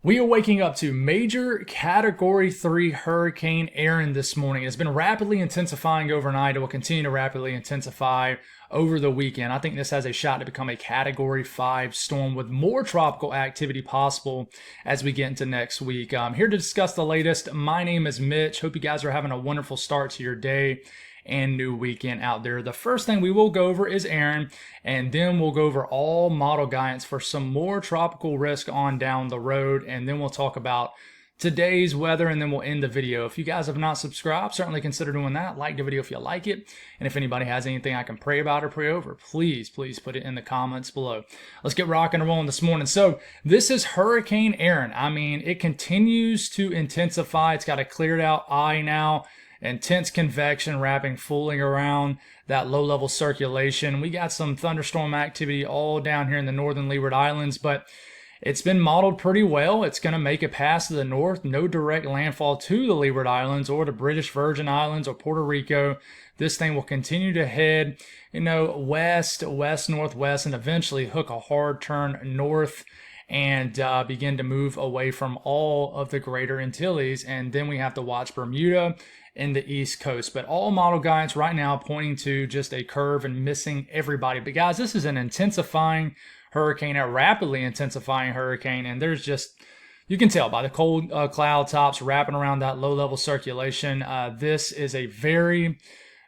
We are waking up to major Category 3 Hurricane Erin this morning. It's been rapidly intensifying overnight. It will continue to rapidly intensify over the weekend. I think this has a shot to become a Category 5 storm with more tropical activity possible as we get into next week. I'm here to discuss the latest. My name is Mitch. Hope you guys are having a wonderful start to your day and new weekend out there. The first thing we will go over is Erin, and then we'll go over all model guidance for some more tropical risk on down the road, and then we'll talk about today's weather, and then we'll end the video. If you guys have not subscribed, certainly consider doing that. Like the video if you like it, and if anybody has anything I can pray about or pray over, please put it in the comments below. Let's get rocking and rolling this morning. So this is Hurricane Erin. I mean, it continues to intensify. It's got a cleared out eye now. Intense convection wrapping fully around that low-level circulation. We got some thunderstorm activity all down here in the northern Leeward Islands, but it's been modeled pretty well. It's going to make it past to the north. No direct landfall to the Leeward Islands or the British Virgin Islands or Puerto Rico. This thing will continue to head, west, northwest, and eventually hook a hard turn north and begin to move away from all of the greater Antilles. And then we have to watch Bermuda in the East Coast. But all model guidance right now pointing to just a curve and missing everybody. But guys, this is an intensifying hurricane, a rapidly intensifying hurricane, and there's just, you can tell by the cold cloud tops wrapping around that low-level circulation. This is a very,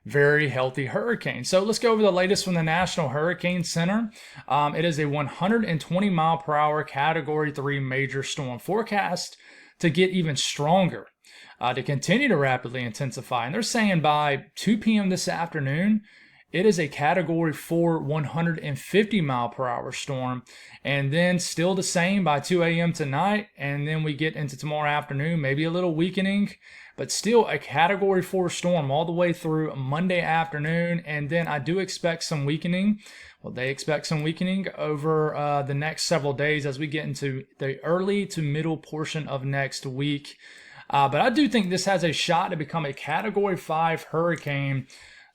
very healthy hurricane. So let's go over the latest from the National Hurricane Center. It is a 120 mile per hour Category 3 major storm, forecast to get even stronger, to continue to rapidly intensify. And they're saying by 2 p.m. this afternoon, it is a Category 4 150 mile per hour storm, and then still the same by 2 a.m. tonight, and then we get into tomorrow afternoon, maybe a little weakening, but still a Category 4 storm all the way through Monday afternoon. And then I do expect some weakening. Well, they expect some weakening over the next several days as we get into the early to middle portion of next week. But I do think this has a shot to become a Category 5 hurricane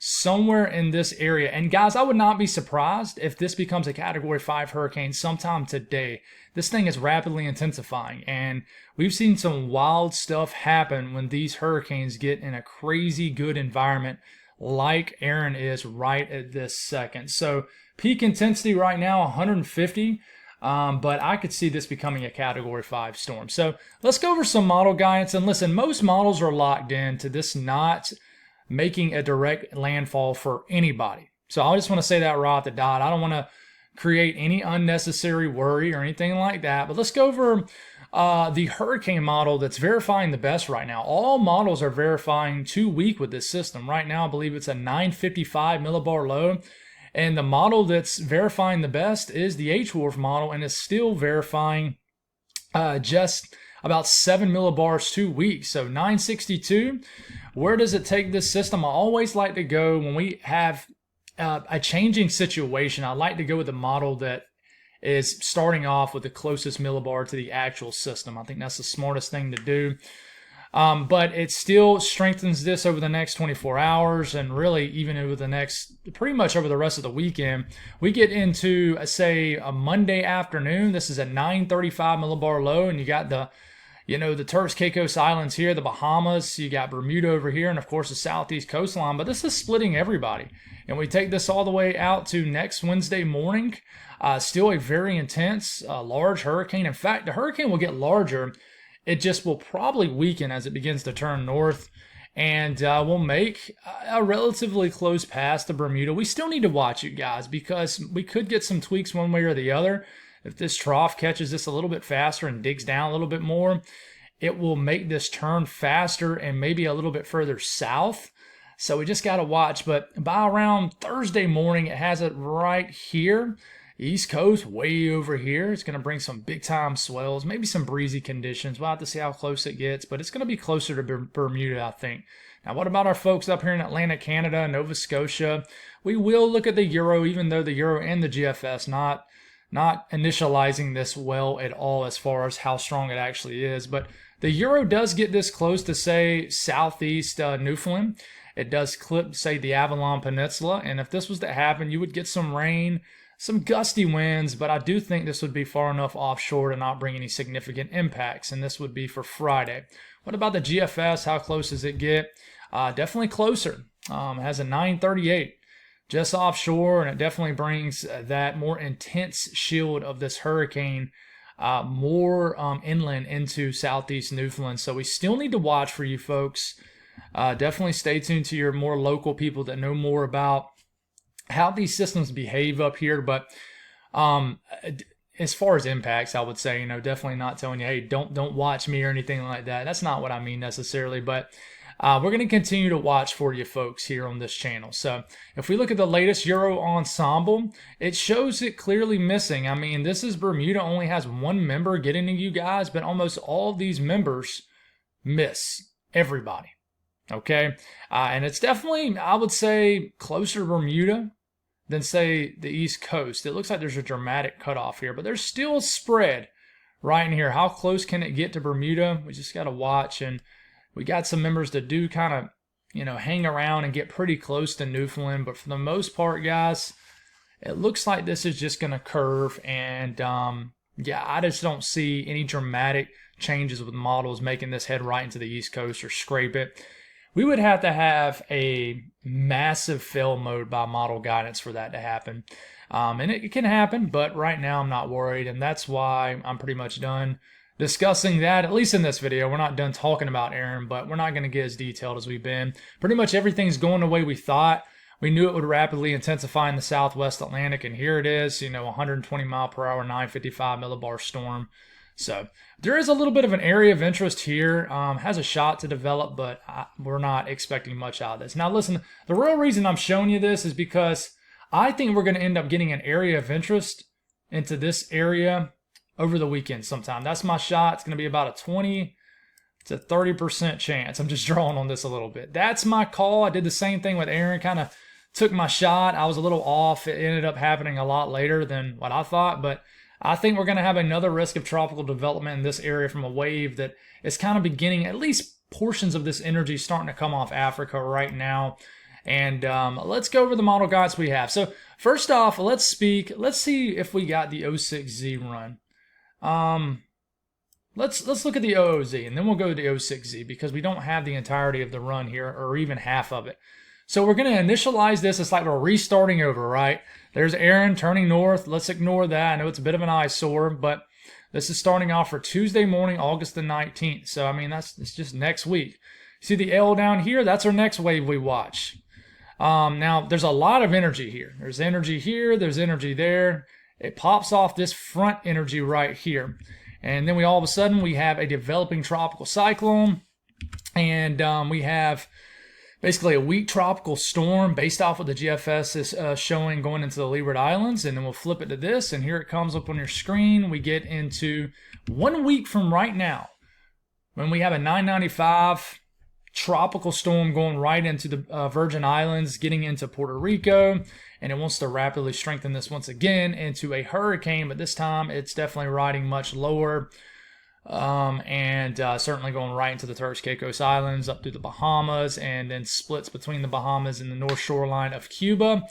somewhere in this area. And guys, I would not be surprised if this becomes a Category 5 hurricane sometime today. This thing is rapidly intensifying, and we've seen some wild stuff happen when these hurricanes get in a crazy good environment like Erin is right at this second. So peak intensity right now 150. But I could see this becoming a Category 5 storm. So let's go over some model guidance. And listen, most models are locked in to this not making a direct landfall for anybody. So I just want to say that right at the dot. I don't want to create any unnecessary worry or anything like that. But let's go over the hurricane model that's verifying the best right now. All models are verifying too weak with this system. Right now, I believe it's a 955 millibar low. And the model that's verifying the best is the H-Wharf model, and is still verifying just about 7 millibars too weak. So 962, where does it take this system? I always like to go, when we have a changing situation, I like to go with the model that is starting off with the closest millibar to the actual system. I think that's the smartest thing to do. But it still strengthens this over the next 24 hours, and really even over the next, pretty much over the rest of the weekend. We get into, say, a Monday afternoon. This is a 935 millibar low, and you got the Turks Caicos Islands here, the Bahamas, you got Bermuda over here, and of course the southeast coastline. But this is splitting everybody. And we take this all the way out to next Wednesday morning. Still a very intense, large hurricane. In fact, the hurricane will get larger. It just will probably weaken as it begins to turn north, and will make a relatively close pass to Bermuda. We still need to watch it, guys, because we could get some tweaks one way or the other. If this trough catches this a little bit faster and digs down a little bit more, it will make this turn faster and maybe a little bit further south. So we just got to watch. But by around Thursday morning, it has it right here. East Coast, way over here. It's going to bring some big-time swells, maybe some breezy conditions. We'll have to see how close it gets, but it's going to be closer to Bermuda, I think. Now, what about our folks up here in Atlantic Canada, Nova Scotia? We will look at the Euro, even though the Euro and the GFS not initializing this well at all as far as how strong it actually is. But the Euro does get this close to, say, southeast Newfoundland. It does clip, say, the Avalon Peninsula, and if this was to happen, you would get some rain, some gusty winds, but I do think this would be far enough offshore to not bring any significant impacts, and this would be for Friday. What about the GFS? How close does it get? Definitely closer. It has a 938 just offshore, and it definitely brings that more intense shield of this hurricane more inland into southeast Newfoundland. So we still need to watch for you folks. Definitely stay tuned to your more local people that know more about how these systems behave up here. But as far as impacts, I would say, definitely not telling you, hey, don't watch me or anything like that. That's not what I mean necessarily, but we're going to continue to watch for you folks here on this channel. So if we look at the latest Euro ensemble, it shows it clearly missing. I mean, this is Bermuda only has one member getting to you guys, but almost all of these members miss everybody. Okay. And it's definitely, I would say, closer to Bermuda than, say, the East Coast. It looks like there's a dramatic cutoff here, but there's still a spread right in here. How close can it get to Bermuda? We just got to watch. And we got some members that do kind of, hang around and get pretty close to Newfoundland. But for the most part, guys, it looks like this is just going to curve. And, yeah, I just don't see any dramatic changes with models making this head right into the East Coast or scrape it. We would have to have a massive fail mode by model guidance for that to happen. And it can happen, but right now I'm not worried. And that's why I'm pretty much done discussing that, at least in this video. We're not done talking about Erin, but we're not going to get as detailed as we've been. Pretty much everything's going the way we thought. We knew it would rapidly intensify in the southwest Atlantic, and here it is, 120 mile per hour, 955 millibar storm. So there is a little bit of an area of interest here. Has a shot to develop, but we're not expecting much out of this. Now listen, the real reason I'm showing you this is because I think we're going to end up getting an area of interest into this area over the weekend sometime. That's my shot. It's going to be about a 20 to 30% chance. I'm just drawing on this a little bit. That's my call. I did the same thing with Erin, kind of took my shot. I was a little off. It ended up happening a lot later than what I thought, but I think we're going to have another risk of tropical development in this area from a wave that is kind of beginning, at least portions of this energy starting to come off Africa right now. And let's go over the model guides we have. So first off, let's see if we got the 06Z run. Let's look at the OOZ, and then we'll go to the 06Z because we don't have the entirety of the run here, or even half of it. So we're going to initialize this. It's like we're restarting over, right? There's Erin turning north. Let's ignore that. I know it's a bit of an eyesore, but this is starting off for Tuesday morning, August the 19th. So, I mean, it's just next week. See the L down here? That's our next wave we watch. Now, there's a lot of energy here. There's energy here. There's energy there. It pops off this front energy right here. And then all of a sudden, we have a developing tropical cyclone. And we have basically a weak tropical storm based off what the GFS is showing going into the Leeward Islands. And then we'll flip it to this, and here it comes up on your screen. We get into 1 week from right now when we have a 995 tropical storm going right into the Virgin Islands, getting into Puerto Rico. And it wants to rapidly strengthen this once again into a hurricane, but this time it's definitely riding much lower. And certainly going right into the Turks Caicos Islands, up through the Bahamas, and then splits between the Bahamas and the north shoreline of Cuba.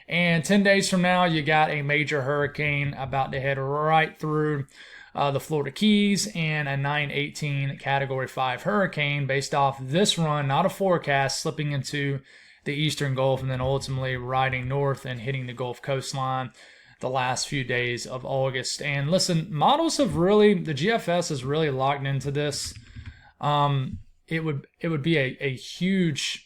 And 10 days from now, you got a major hurricane about to head right through the Florida Keys, and a 918 Category 5 hurricane based off this run, not a forecast, slipping into the eastern Gulf and then ultimately riding north and hitting the Gulf coastline the last few days of August. And listen, models have really, the GFS has really locked into this. It would be a huge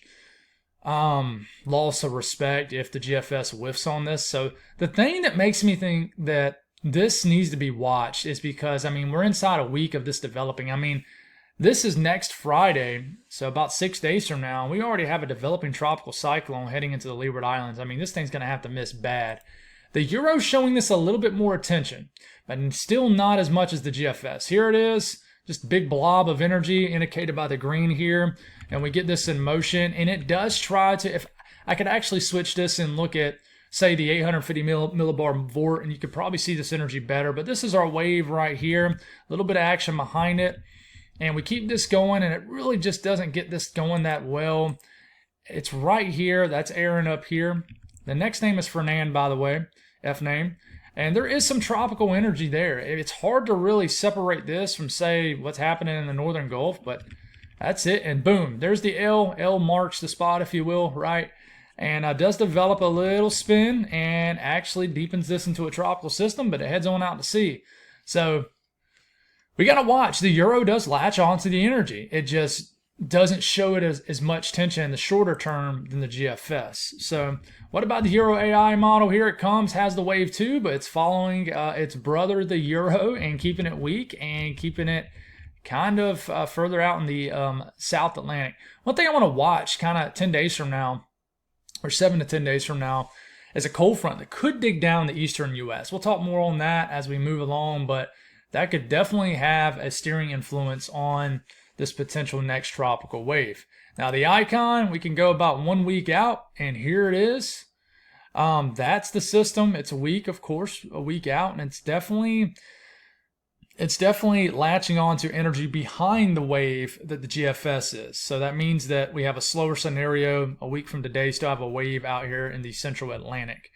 loss of respect if the GFS whiffs on this. So the thing that makes me think that this needs to be watched is because, I mean, we're inside a week of this developing. I mean, this is next Friday, so about 6 days from now. We already have a developing tropical cyclone heading into the Leeward Islands. I mean, this thing's going to have to miss bad. The Euro's showing this a little bit more attention, but still not as much as the GFS. Here it is, just a big blob of energy indicated by the green here, and we get this in motion, and it does try to, if I could actually switch this and look at, say, the 850 millibar vort, and you could probably see this energy better, but this is our wave right here, a little bit of action behind it, and we keep this going, and it really just doesn't get this going that well. It's right here. That's Erin up here. The next name is Fernand, by the way, F name. And there is some tropical energy there. It's hard to really separate this from, say, what's happening in the Northern Gulf, but that's it. And boom, there's the L. L marks the spot, if you will, right? And does develop a little spin and actually deepens this into a tropical system, but it heads on out to sea. So we got to watch. The Euro does latch onto the energy. It just doesn't show it as much tension in the shorter term than the GFS. So what about the Euro AI model? Here it comes, has the wave too, but it's following its brother, the Euro, and keeping it weak and keeping it kind of further out in the South Atlantic. One thing I want to watch kind of 10 days from now, or 7 to 10 days from now, is a cold front that could dig down the eastern U.S. We'll talk more on that as we move along, but that could definitely have a steering influence on this potential next tropical wave. Now the icon, we can go about 1 week out, and here it is. That's the system. It's a week, of course, a week out, and it's definitely latching onto energy behind the wave that the GFS is. So that means that we have a slower scenario. A week from today, still have a wave out here in the central Atlantic.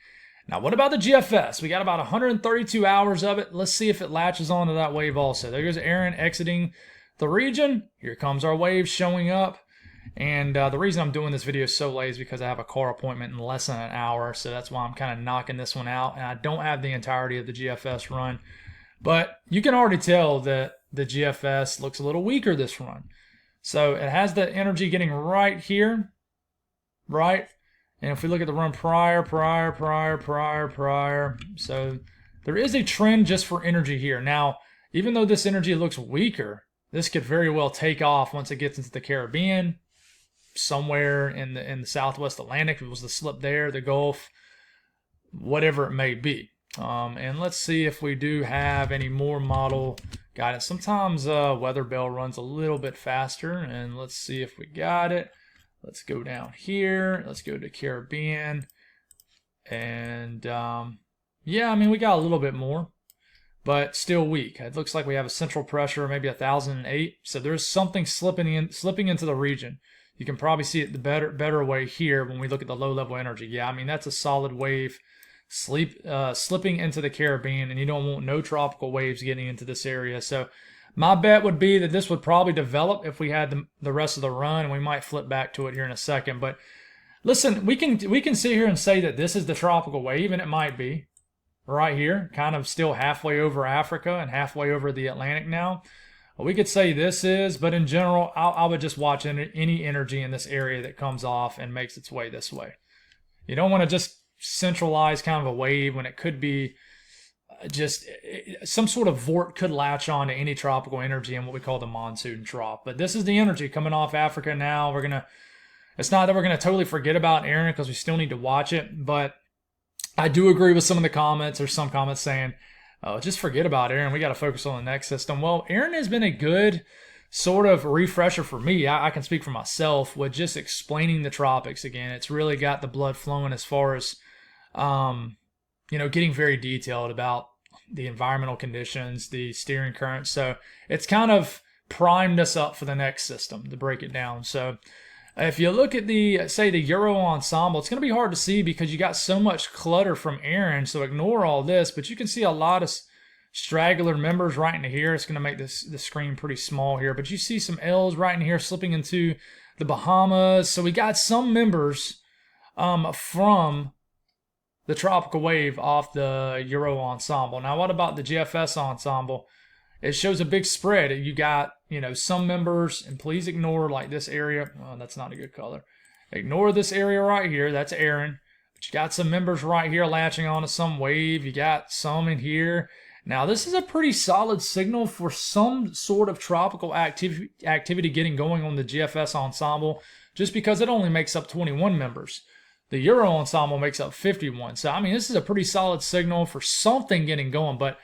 Now, what about the GFS? We got about 132 hours of it. Let's see if it latches onto that wave also. There goes Erin exiting the region. Here comes our wave showing up. And the reason I'm doing this video so late is because I have a car appointment in less than an hour. So that's why I'm kind of knocking this one out. And I don't have the entirety of the GFS run. But you can already tell that the GFS looks a little weaker this run. So it has the energy getting right here, right? And if we look at the run prior. So there is a trend just for energy here. Now, even though this energy looks weaker, this could very well take off once it gets into the Caribbean, somewhere in the Southwest Atlantic. If it was the slip there, the Gulf, whatever it may be. And let's see if we do have any more model guidance. Sometimes Weather Bell runs a little bit faster, and let's see if we got it. Let's go down here. Let's go to Caribbean. And yeah, I mean, we got a little bit more, but still weak. It looks like we have a central pressure, maybe 1,008. So there's something slipping into the region. You can probably see it the better way here when we look at the low level energy. Yeah, I mean, that's a solid wave slipping into the Caribbean, and you don't want no tropical waves getting into this area. So my bet would be that this would probably develop if we had the rest of the run, and we might flip back to it here in a second. But listen, we can sit here and say that this is the tropical wave, and it might be right here, kind of still halfway over Africa and halfway over the Atlantic now. Well, we could say this is, but in general, I would just watch any energy in this area that comes off and makes its way this way. You don't want to just centralized kind of a wave when it could be just some sort of vort could latch on to any tropical energy in what we call the monsoon trough. But this is the energy coming off Africa now. It's not that we're gonna totally forget about Erin because we still need to watch it, but I do agree with some of the comments. There's some comments saying, oh, just forget about Erin. We got to focus on the next system. Well, Erin has been a good sort of refresher for me. I can speak for myself with just explaining the tropics again. It's really got the blood flowing as far as getting very detailed about the environmental conditions, the steering current. So it's kind of primed us up for the next system to break it down. So if you look at the Euro ensemble, it's going to be hard to see because you got so much clutter from Erin. So ignore all this, but you can see a lot of straggler members right into here. It's going to make the screen pretty small here, but you see some L's right in here slipping into the Bahamas. So we got some members from the tropical wave off the Euro ensemble. Now, what about the GFS ensemble? It shows a big spread. You got, some members, and please ignore like this area. Oh, that's not a good color. Ignore this area right here. That's Erin. But you got some members right here latching onto some wave. You got some in here. Now, this is a pretty solid signal for some sort of tropical activity getting going on the GFS ensemble, just because it only makes up 21 members. The Euro ensemble makes up 51. So, I mean, this is a pretty solid signal for something getting going. But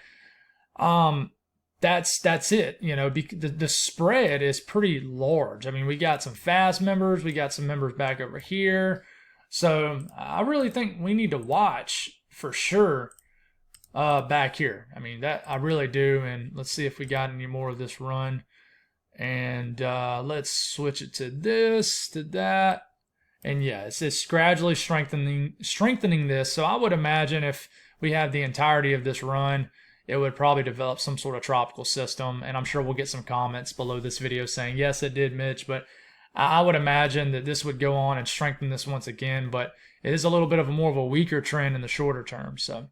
that's it. The spread is pretty large. I mean, we got some fast members. We got some members back over here. So, I really think we need to watch for sure back here. I mean, that I really do. And let's see if we got any more of this run. And let's switch it to this, to that. And yeah, it's gradually strengthening this. So I would imagine if we have the entirety of this run, it would probably develop some sort of tropical system. And I'm sure we'll get some comments below this video saying, yes, it did, Mitch. But I would imagine that this would go on and strengthen this once again. But it is a little bit of more of a weaker trend in the shorter term. So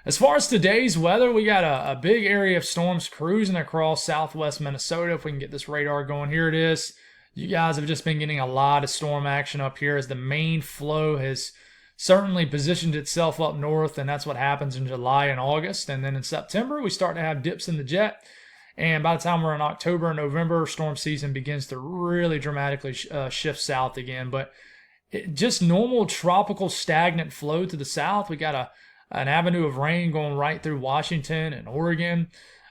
as far as today's weather, we got a big area of storms cruising across southwest Minnesota. If we can get this radar going, here it is. You guys have just been getting a lot of storm action up here as the main flow has certainly positioned itself up north, and that's what happens in July and August. And then in September, we start to have dips in the jet. And by the time we're in October and November, storm season begins to really dramatically shift south again. But just normal tropical stagnant flow to the south. We got an avenue of rain going right through Washington and Oregon.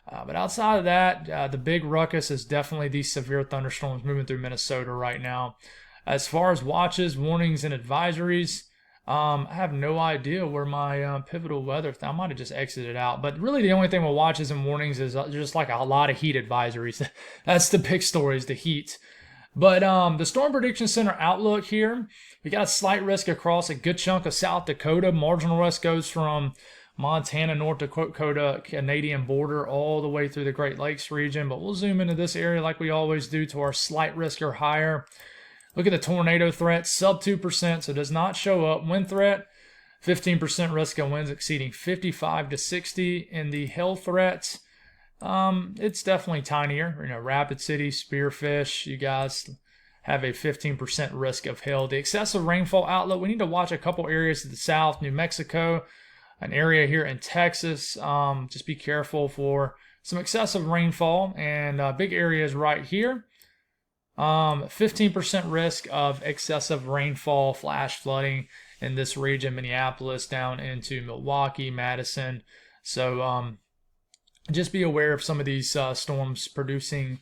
But outside of that, the big ruckus is definitely these severe thunderstorms moving through Minnesota right now. As far as watches, warnings, and advisories, I have no idea where my pivotal weather, I might have just exited out. But really the only thing with watches and warnings is just like a lot of heat advisories. That's the big story, is the heat. But the Storm Prediction Center outlook here, we got a slight risk across a good chunk of South Dakota. Marginal risk goes from Montana, North Dakota, Canadian border, all the way through the Great Lakes region. But we'll zoom into this area like we always do to our slight risk or higher. Look at the tornado threat, sub 2%, so does not show up. Wind threat, 15% risk of winds exceeding 55 to 60. In the hail threat, it's definitely tinier. You know, Rapid City, Spearfish, you guys have a 15% risk of hail. The excessive rainfall outlook, we need to watch a couple areas to the south, New Mexico, an area here in Texas. Just be careful for some excessive rainfall, and big areas right here. 15% risk of excessive rainfall, flash flooding in this region, Minneapolis down into Milwaukee, Madison. So just be aware of some of these storms producing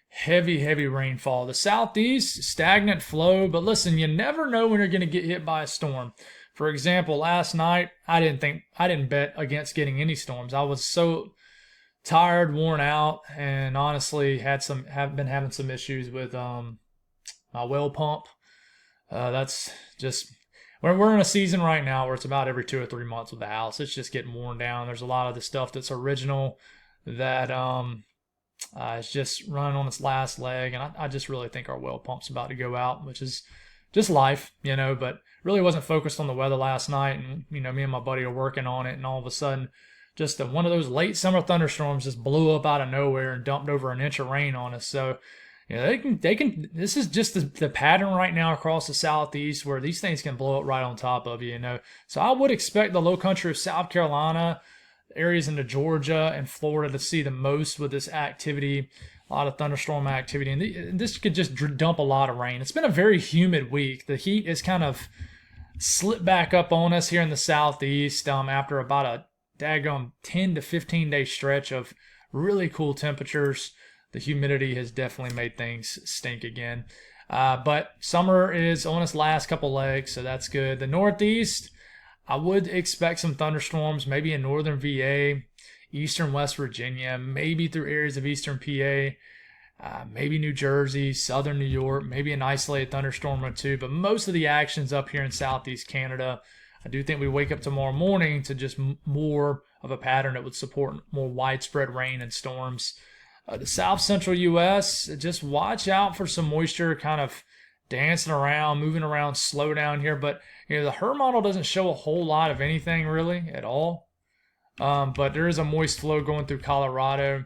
heavy rainfall. The southeast, stagnant flow, but listen, you never know when you're going to get hit by a storm. For example, last night, I didn't bet against getting any storms. I was so tired, worn out, and honestly have been having some issues with my well pump. That's just, we're in a season right now where it's about every 2 or 3 months with the house. It's just getting worn down. There's a lot of the stuff that's original that it's just running on its last leg, and I just really think our well pump's about to go out, which is just life, you know, but really wasn't focused on the weather last night. And, you know, me and my buddy are working on it, and all of a sudden, just one of those late summer thunderstorms just blew up out of nowhere and dumped over an inch of rain on us. So, you know, they can, this is just the pattern right now across the southeast where these things can blow up right on top of you, you know. So I would expect the low country of South Carolina, areas into Georgia and Florida to see the most with this activity. A lot of thunderstorm activity, and this could just dump a lot of rain. It's been a very humid week. The heat is kind of slipped back up on us here in the southeast after about a daggone 10 to 15 day stretch of really cool temperatures. The humidity has definitely made things stink again. But summer is on its last couple legs, so that's good. The northeast, I would expect some thunderstorms, maybe in northern VA, eastern West Virginia, maybe through areas of eastern PA, maybe New Jersey, southern New York, maybe an isolated thunderstorm or two. But most of the action's up here in southeast Canada. I do think we wake up tomorrow morning to just more of a pattern that would support more widespread rain and storms. The south central U.S., just watch out for some moisture kind of dancing around, moving around, slow down here. But you know, the HRRR model doesn't show a whole lot of anything really at all. But there is a moist flow going through Colorado.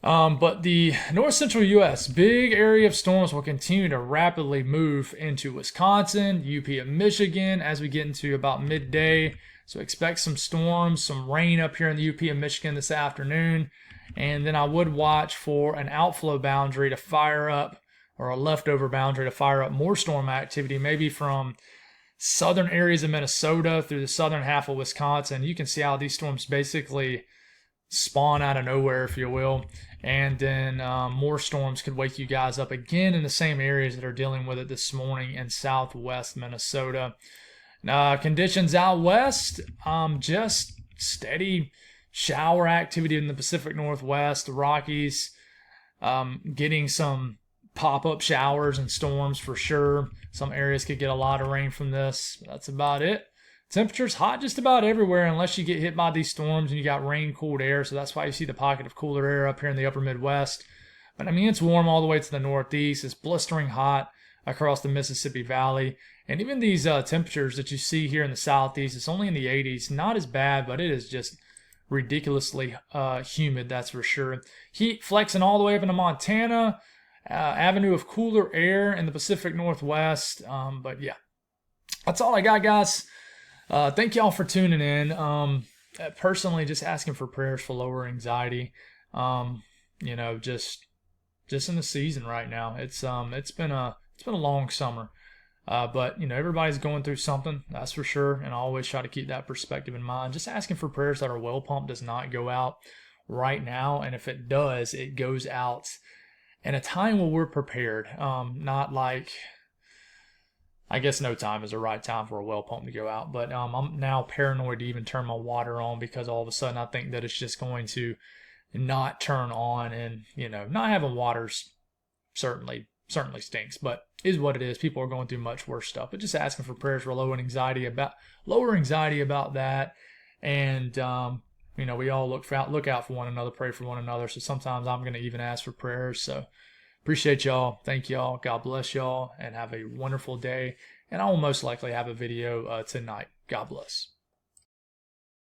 But the north central U.S., big area of storms will continue to rapidly move into Wisconsin, UP of Michigan as we get into about midday. So expect some storms, some rain up here in the UP of Michigan this afternoon. And then I would watch for an outflow boundary to fire up, or a leftover boundary to fire up more storm activity, maybe from southern areas of Minnesota through the southern half of Wisconsin. You can see how these storms basically spawn out of nowhere, if you will. And then more storms could wake you guys up again in the same areas that are dealing with it this morning in southwest Minnesota. Conditions out west, just steady shower activity in the Pacific Northwest, the Rockies, getting some pop-up showers and storms for sure. Some areas could get a lot of rain from this. But that's about it. Temperatures hot just about everywhere unless you get hit by these storms and you got rain, cooled air. So that's why you see the pocket of cooler air up here in the upper Midwest. But I mean, it's warm all the way to the Northeast. It's blistering hot across the Mississippi Valley. And even these temperatures that you see here in the Southeast, it's only in the 80s. Not as bad, but it is just ridiculously humid, that's for sure. Heat flexing all the way up into Montana. Avenue of cooler air in the Pacific Northwest. But yeah, that's all I got, guys. Thank y'all for tuning in. Personally, just asking for prayers for lower anxiety. You know, just in the season right now. It's been a long summer. But you know, everybody's going through something, that's for sure. And I always try to keep that perspective in mind. Just asking for prayers that our well pump does not go out right now, and if it does, it goes out in a time where we're prepared. Not like, I guess no time is the right time for a well pump to go out, but I'm now paranoid to even turn my water on because all of a sudden I think that it's just going to not turn on, and you know, not having water's certainly stinks, but is what it is. People are going through much worse stuff, but just asking for prayers for lower anxiety about that. And you know, we all look out for one another, pray for one another. So sometimes I'm going to even ask for prayers. So appreciate y'all. Thank y'all. God bless y'all, and have a wonderful day. And I will most likely have a video tonight. God bless.